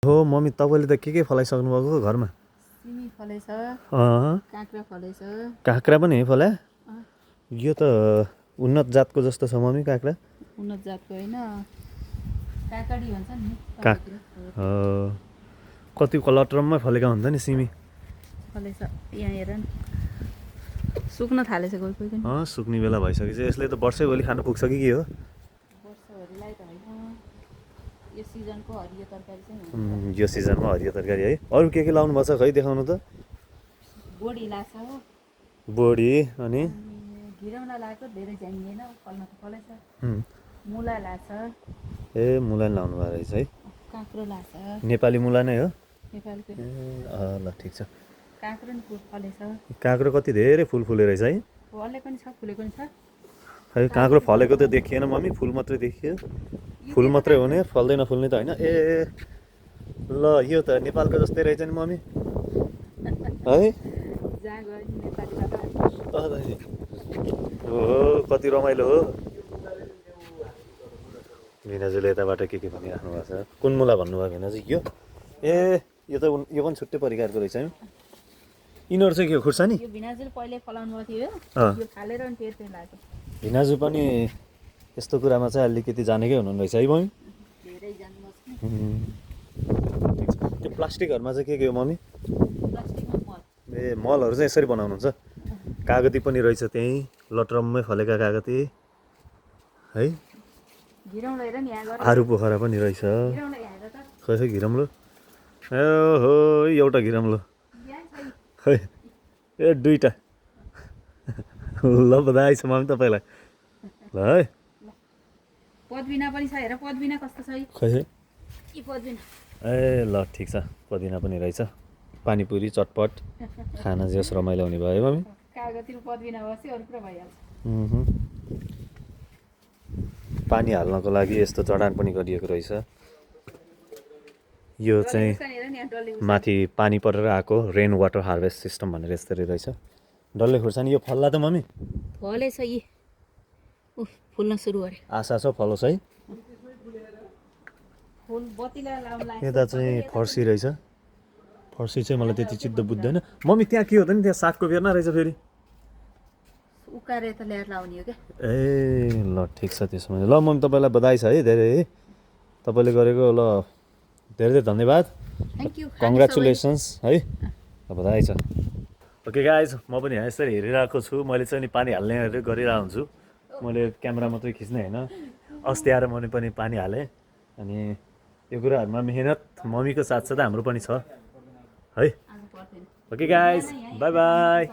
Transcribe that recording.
हो मम्मी तपाईँले त के फलाइसक्नु भएको घरमा? सिमी फलेछ, काँक्रा फलेछ। काँक्रा पनि है फल्या? यो त उन्नत जातको जस्तो छ मम्मी काँक्रा। उन्नत जातको होइन, काकडी भन्छ नि। कति कलटरममै फलेका हुन्छ नि सिमी। फलेछ यहाँ हेर नि, सुक्न थालेछ कोही कोही पनि। सुक्ने बेला भइसकेछ। यसले त वर्षैभरि खानु पुग्छ कि के हो? वर्षभरिलाई त होइन, यो सिजनको हरियो तरकारी चाहिँ यो सिजनमा हरियो तरकारी है। अरू के लाउनु भएको छ खै देखाउनु त? बोडी लाग्छ, बोडी अनि घिरौँला लाग्छ, धेरै चाहिँदैन, फल्न त फलेछ। मुला लाग्छ। ए मुला नि लाउनु भएको रहेछ है। काँक्रो लाग्छ, नेपाली मुला नै हो? नेपालको। ल ठिक छ। काँक्रो नि फलेछ। काँक्रो कति धेरै फुल फुले रहेछ है? फले पनि छ, फुले पनि छ। खै काँक्रो फलेको त देखिएन मम्मी, फुल मात्रै देखियो। फुल मात्रै हुने, फल्दै नफुल्ने त होइन। ए ल यो त नेपालको जस्तै रहेछ नि मम्मी है। जहाँ गयो नि नेपालीबाट। हो कति रमाइलो हो। भिनाजुले यताबाट के भनिराख्नु भएको छ? कुन मुला भन्नुभयो भिनाजु? यो ए यो त यो पनि छुट्टै परिकारको रहेछ है। यिनीहरू चाहिँ के हो खुर्सानी? यो भिनाजुले पहिले फलाउनु भएको थियो, यो फालेर अनि फेरि लाग्यो। भिनाजु पनि यस्तो कुरामा चाहिँ अलिकति जानेकै हुनुहुन्न रहेछ है मम्मी। धेरै जान्नुहोस् नि। त्यो प्लास्टिकहरूमा चाहिँ के हो मम्मी? प्लास्टिकमा मल। ए मलहरू चाहिँ यसरी बनाउनुहुन्छ? कागती पनि रहेछ त्यहीँ, लटरममै फलेका कागती है। घिरौँला हेर नि यहाँ गएर। आरु पोखरा पनि रहेछ। घिरौँला यहाँ हेर त। खै घिरम्लो? ए हो एउटा घिरम्लो खै। ए दुईटा। ल बधाई छ मम्मी तपाईँलाई। ल है। पदबिना पनि छ हेर, पदबिना कस्तो छ है? खै यी पदबिना। ए ल ठिक छ, पुदिना पनि रहेछ। पानीपुरी चटपट खान जस रमाइलो हुने भयो है मम्मी। कागतीमा पदबिना बस्यो अरू कुरा भइहाल्छ। पानी हाल्नको लागि यस्तो जडान पनि गरिएको रहेछ। यो चाहिँ माथि पानी परेर आएको रेन वाटर हार्भेस्ट सिस्टम भनेर यसरी रहेछ। डल्ले खुर्सानी यो फल्ला त मम्मी? फलेछ यी, फुल्न सुरु गरे। आशा छ फलोस् है। फुल बतिला लाउला। यता चाहिँ फर्सी रहेछ। फर्सी चाहिँ मलाई त्यति चित्त बुझ्दैन मम्मी। त्यहाँ के हो त नि, त्यहाँ सागको बेर्ना रहेछ फेरि। उकारे त ल्याएर लाउने हो क्या। ए ल ठिक छ त्यसो भने। ल मम्मी तपाईँलाई बधाई छ है धेरै है, तपाईँले गरेको। ल धेरै धेरै धन्यवाद, थ्याङ्क यू, कङ्ग्रेचुलेसन्स है, बधाई छ। ओके गाइज, म पनि यहाँ यसरी हेरिरहेको छु। मैले चाहिँ नि पानी हाल्ने गरिरहेको हुन्छु। मैले क्यामेरा मात्रै खिच्ने होइन, अस्ति आएर मैले पनि पानी हालेँ। अनि यो कुराहरूमा मेहनत मम्मीको साथसाथै हाम्रो पनि छ है। Okay guys, by by.